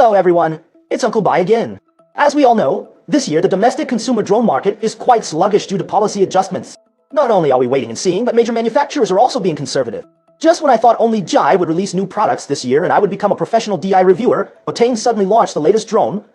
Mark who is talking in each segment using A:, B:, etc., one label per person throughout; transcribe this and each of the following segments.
A: Hello everyone, it's Uncle Bai again. As we all know, this year the domestic consumer drone market is quite sluggish due to policy adjustments. Not only are we waiting and seeing, but major manufacturers are also being conservative. Just when I thought only DJI would release new products this year and I would become a professional DJI reviewer, Botan suddenly launched the latest drone,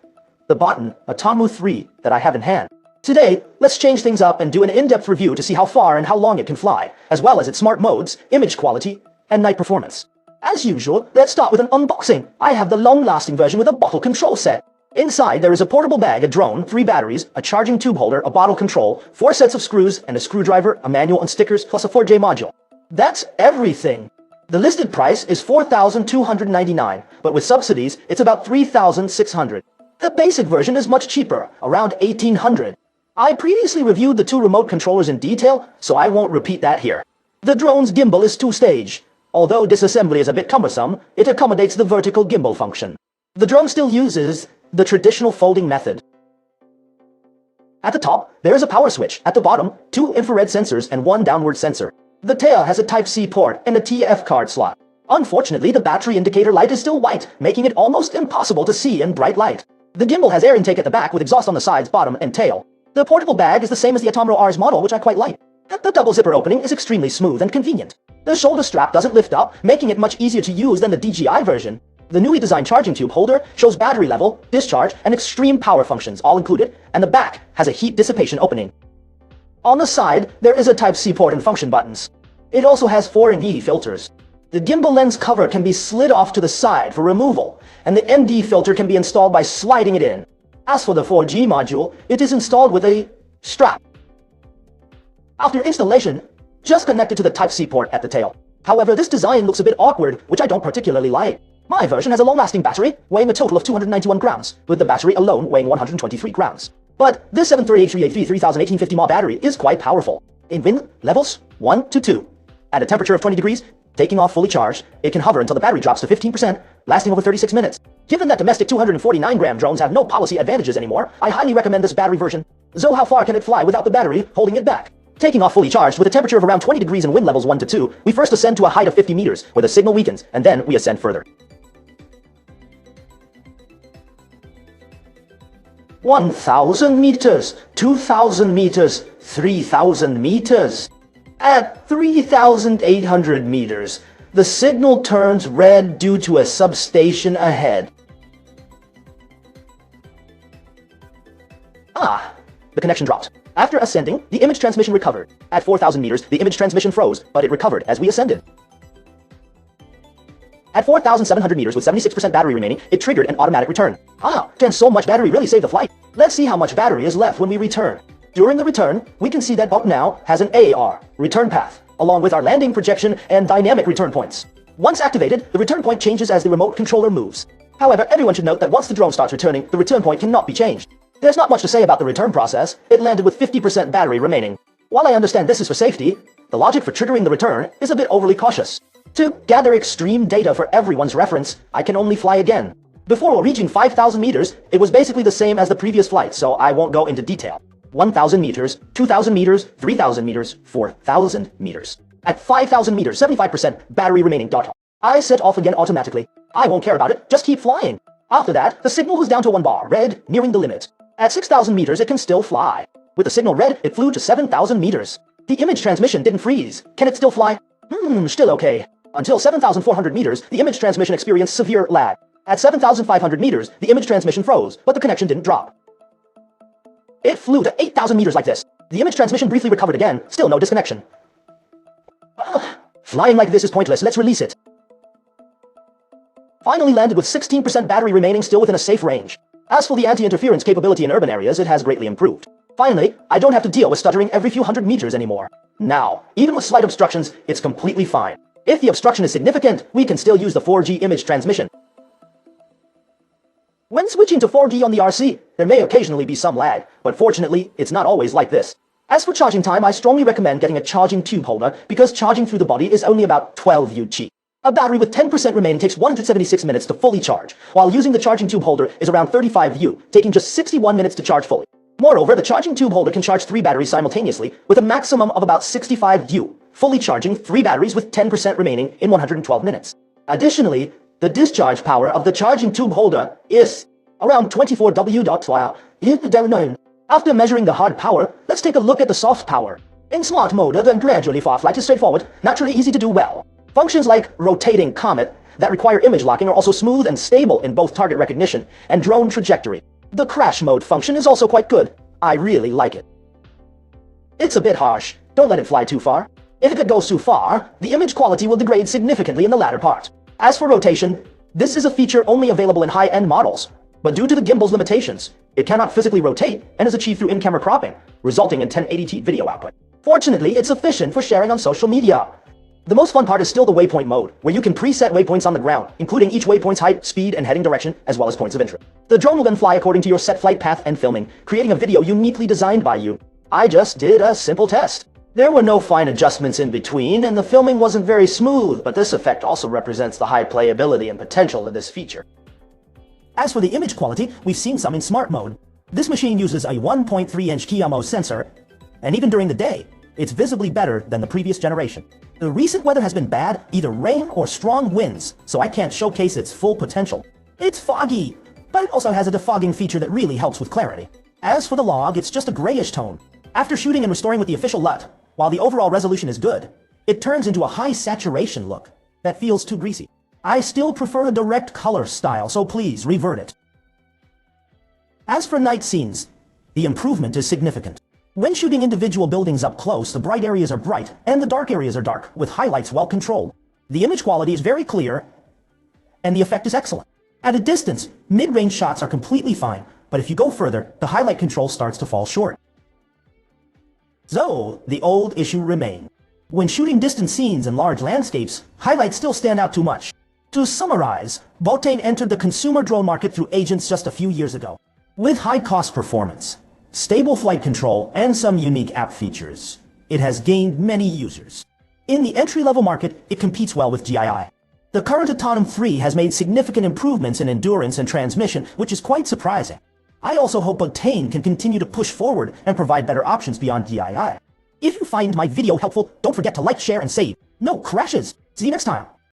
A: the Botan ATOM3 that I have in hand. Today, let's change things up and do an in-depth review to see how far and how long it can fly, as well as its smart modes, image quality, and night performance. As usual, let's start with an unboxing. I have the long-lasting version with a bottle control set. Inside, there is a portable bag, a drone, 3 batteries, a charging tube holder, a bottle control, 4 sets of screws, and a screwdriver, a manual and stickers, plus a 4J module. That's everything. The listed price is $4,299, but with subsidies, it's about $3,600. The basic version is much cheaper, around $1,800. I previously reviewed the 2 remote controllers in detail, so I won't repeat that here. The drone's gimbal is 2-stage. Although disassembly is a bit cumbersome, it accommodates the vertical gimbal function. The drone still uses the traditional folding method. At the top, there is a power switch. At the bottom, 2 infrared sensors and 1 downward sensor. The tail has a Type-C port and a TF card slot. Unfortunately, the battery indicator light is still white, making it almost impossible to see in bright light. The gimbal has air intake at the back with exhaust on the sides, bottom, and tail. The portable bag is the same as the ATOM R's model, which I quite like. The double zipper opening is extremely smooth and convenient. The shoulder strap doesn't lift up, making it much easier to use than the DJI version. The newly designed charging tube holder shows battery level, discharge, and extreme power functions all included, and the back has a heat dissipation opening. On the side, there is a Type-C port and function buttons. It also has 4 ND filters. The gimbal lens cover can be slid off to the side for removal, and the ND filter can be installed by sliding it in. As for the 4G module, it is installed with a strap. After installation, just connect it to the Type-C port at the tail. However, this design looks a bit awkward, which I don't particularly like. My version has a long-lasting battery, weighing a total of 291 grams, with the battery alone weighing 123 grams. But this 738 301850 mAh battery is quite powerful. In wind levels 1 to 2. At a temperature of 20 degrees, taking off fully charged, it can hover until the battery drops to 15%, lasting over 36 minutes. Given that domestic 249-gram drones have no policy advantages anymore, I highly recommend this battery version. So how far can it fly without the battery holding it back? Taking off fully charged with a temperature of around 20 degrees and wind levels 1 to 2, we first ascend to a height of 50 meters, where the signal weakens, and then we ascend further. 1,000 meters, 2,000 meters, 3,000 meters. At 3,800 meters, the signal turns red due to a substation ahead. The connection dropped. After ascending, the image transmission recovered. At 4,000 meters, the image transmission froze, but it recovered as we ascended. At 4,700 meters with 76% battery remaining, it triggered an automatic return. Can so much battery really save the flight? Let's see how much battery is left when we return. During the return, we can see that Botan now has an AR, return path, along with our landing projection and dynamic return points. Once activated, the return point changes as the remote controller moves. However, everyone should note that once the drone starts returning, the return point cannot be changed. There's not much to say about the return process. It landed with 50% battery remaining. While I understand this is for safety, the logic for triggering the return is a bit overly cautious. To gather extreme data for everyone's reference, I can only fly again. Before reaching 5,000 meters, it was basically the same as the previous flight, so I won't go into detail. 1,000 meters, 2,000 meters, 3,000 meters, 4,000 meters. At 5,000 meters, 75% battery remaining. I set off again automatically. I won't care about it, just keep flying. After that, the signal was down to 1 bar, red, nearing the limit. At 6,000 meters, it can still fly. With the signal red, it flew to 7,000 meters. The image transmission didn't freeze. Can it still fly? Still okay. Until 7,400 meters, the image transmission experienced severe lag. At 7,500 meters, the image transmission froze, but the connection didn't drop. It flew to 8,000 meters like this. The image transmission briefly recovered again, still no disconnection. Flying like this is pointless, let's release it. Finally landed with 16% battery remaining, still within a safe range. As for the anti-interference capability in urban areas, it has greatly improved. Finally, I don't have to deal with stuttering every few hundred meters anymore. Now, even with slight obstructions, it's completely fine. If the obstruction is significant, we can still use the 4G image transmission. When switching to 4G on the RC, there may occasionally be some lag, but fortunately, it's not always like this. As for charging time, I strongly recommend getting a charging tube holder because charging through the body is only about 12 U cheap. A battery with 10% remaining takes 176 minutes to fully charge, while using the charging tube holder is around 35 U, taking just 61 minutes to charge fully. Moreover, the charging tube holder can charge 3 batteries simultaneously with a maximum of about 65 U, fully charging 3 batteries with 10% remaining in 112 minutes. Additionally, The discharge power of the charging tube holder is around 24 W. After measuring the hard power, let's take a look at the soft power. In smart mode, then gradually far flight is straightforward, naturally easy to do well. Functions like rotating comet that require image locking are also smooth and stable in both target recognition and drone trajectory. The crash mode function is also quite good. I really like it. It's a bit harsh. Don't let it fly too far. If it goes too far, the image quality will degrade significantly in the latter part. As for rotation, this is a feature only available in high-end models, but due to the gimbal's limitations, it cannot physically rotate and is achieved through in-camera cropping, resulting in 1080p video output. Fortunately, it's efficient for sharing on social media. The most fun part is still the waypoint mode, where you can preset waypoints on the ground, including each waypoint's height, speed, and heading direction, as well as points of interest. The drone will then fly according to your set flight path and filming, creating a video uniquely designed by you. I just did a simple test. There were no fine adjustments in between, and the filming wasn't very smooth, but this effect also represents the high playability and potential of this feature. As for the image quality, we've seen some in smart mode. This machine uses a 1.3-inch KIMO sensor, and even during the day, it's visibly better than the previous generation. The recent weather has been bad, either rain or strong winds, so I can't showcase its full potential. It's foggy, but it also has a defogging feature that really helps with clarity. As for the log, it's just a grayish tone. After shooting and restoring with the official LUT, while the overall resolution is good, it turns into a high saturation look that feels too greasy. I still prefer a direct color style, so please revert it. As for night scenes, the improvement is significant. When shooting individual buildings up close, the bright areas are bright and the dark areas are dark, with highlights well controlled. The image quality is very clear and the effect is excellent. At a distance, mid-range shots are completely fine, but if you go further, the highlight control starts to fall short. So, the old issue remains. When shooting distant scenes and large landscapes, highlights still stand out too much. To summarize, Botan entered the consumer drone market through agents just a few years ago. With high-cost performance, stable flight control, and some unique app features, it has gained many users. In the entry-level market, it competes well with DJI. The current ATOM 3 has made significant improvements in endurance and transmission, which is quite surprising. I also hope Botan can continue to push forward and provide better options beyond DJI. If you find my video helpful, don't forget to like, share, and save. No crashes! See you next time!